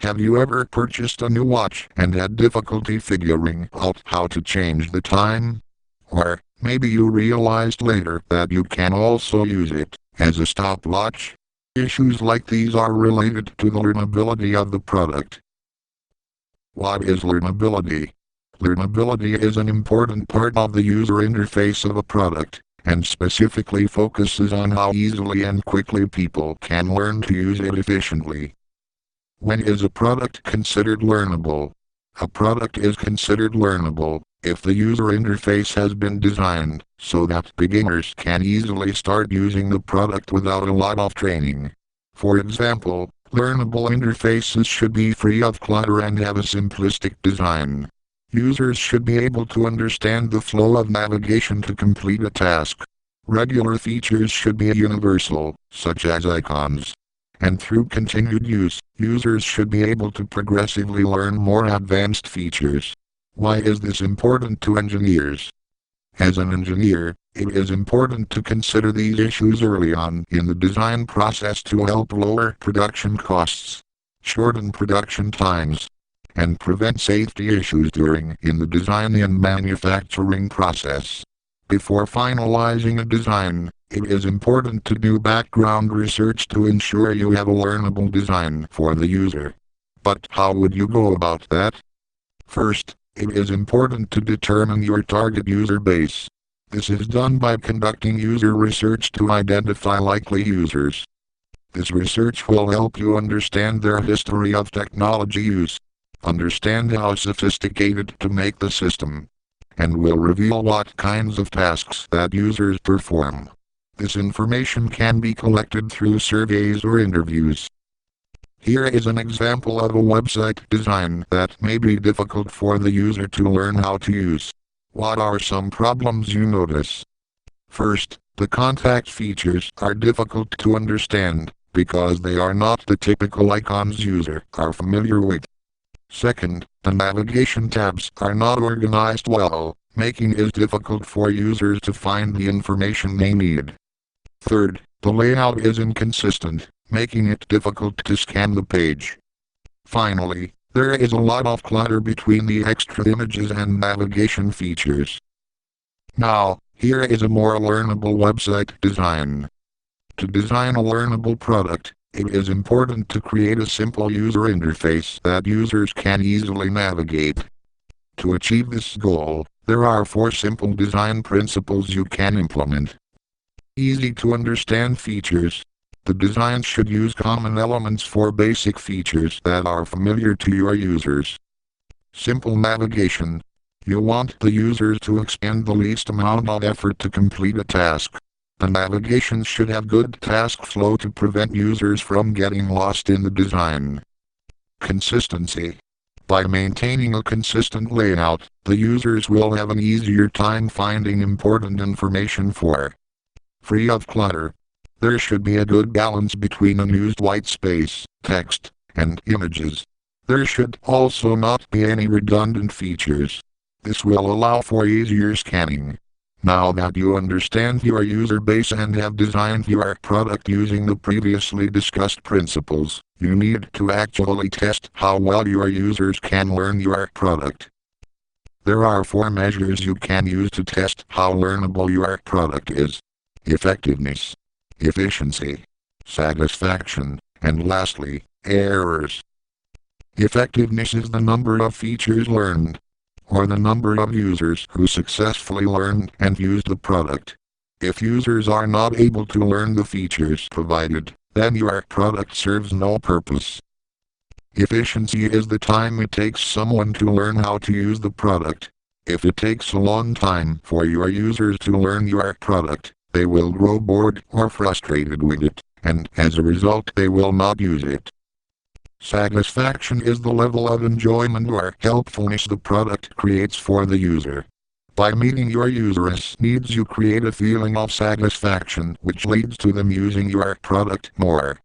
Have you ever purchased a new watch and had difficulty figuring out how to change the time? Or maybe you realized later that you can also use it as a stopwatch? Issues like these are related to the learnability of the product. What is learnability? Learnability is an important part of the user interface of a product, and specifically focuses on how easily and quickly people can learn to use it efficiently. When is a product considered learnable? A product is considered learnable if the user interface has been designed so that beginners can easily start using the product without a lot of training. For example, learnable interfaces should be free of clutter and have a simplistic design. Users should be able to understand the flow of navigation to complete a task. Regular features should be universal, such as icons. And through continued use, users should be able to progressively learn more advanced features. Why is this important to engineers? As an engineer, it is important to consider these issues early on in the design process to help lower production costs, shorten production times, and prevent safety issues during the design and manufacturing process. Before finalizing a design, it is important to do background research to ensure you have a learnable design for the user. But how would you go about that? First, it is important to determine your target user base. This is done by conducting user research to identify likely users. This research will help you understand their history of technology use, understand how sophisticated to make the system, and will reveal what kinds of tasks that users perform. This information can be collected through surveys or interviews. Here is an example of a website design that may be difficult for the user to learn how to use. What are some problems you notice? First, the contact features are difficult to understand because they are not the typical icons users are familiar with. Second, the navigation tabs are not organized well, making it difficult for users to find the information they need. Third, the layout is inconsistent, making it difficult to scan the page. Finally, there is a lot of clutter between the extra images and navigation features. Now, here is a more learnable website design. To design a learnable product, it is important to create a simple user interface that users can easily navigate. To achieve this goal, there are 4 simple design principles you can implement. Easy to understand features. The design should use common elements for basic features that are familiar to your users. Simple navigation. You want the users to expend the least amount of effort to complete a task. The navigation should have good task flow to prevent users from getting lost in the design. Consistency. By maintaining a consistent layout, the users will have an easier time finding important information. Free of clutter. There should be a good balance between unused white space, text, and images. There should also not be any redundant features. This will allow for easier scanning. Now that you understand your user base and have designed your product using the previously discussed principles, you need to actually test how well your users can learn your product. There are 4 measures you can use to test how learnable your product is: effectiveness, efficiency, satisfaction, and lastly, errors. Effectiveness is the number of features learned, or the number of users who successfully learned and used the product. If users are not able to learn the features provided, then your product serves no purpose. Efficiency is the time it takes someone to learn how to use the product. If it takes a long time for your users to learn your product, they will grow bored or frustrated with it, and as a result they will not use it. Satisfaction is the level of enjoyment or helpfulness the product creates for the user. By meeting your users' needs, you create a feeling of satisfaction which leads to them using your product more.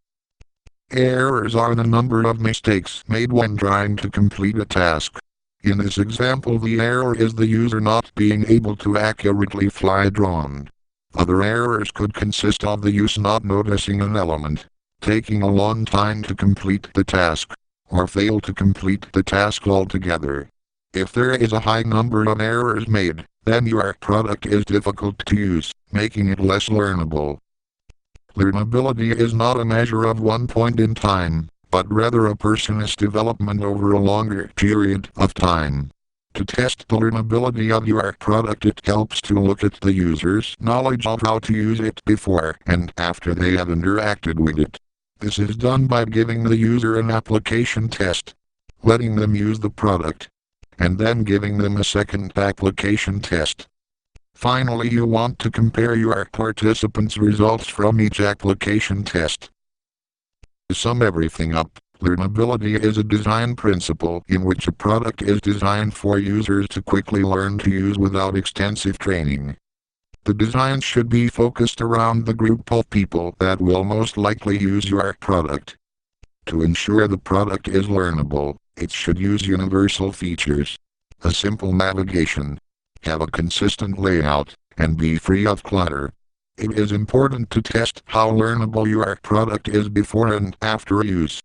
Errors are the number of mistakes made when trying to complete a task. In this example, the error is the user not being able to accurately fly a drone. Other errors could consist of the user not noticing an element, taking a long time to complete the task, or fail to complete the task altogether. If there is a high number of errors made, then your product is difficult to use, making it less learnable. Learnability is not a measure of one point in time, but rather a person's development over a longer period of time. To test the learnability of your product, it helps to look at the user's knowledge of how to use it before and after they have interacted with it. This is done by giving the user an application test, letting them use the product, and then giving them a second application test. Finally, you want to compare your participants' results from each application test. To sum everything up, learnability is a design principle in which a product is designed for users to quickly learn to use without extensive training. The design should be focused around the group of people that will most likely use your product. To ensure the product is learnable, it should use universal features, a simple navigation, have a consistent layout, and be free of clutter. It is important to test how learnable your product is before and after use.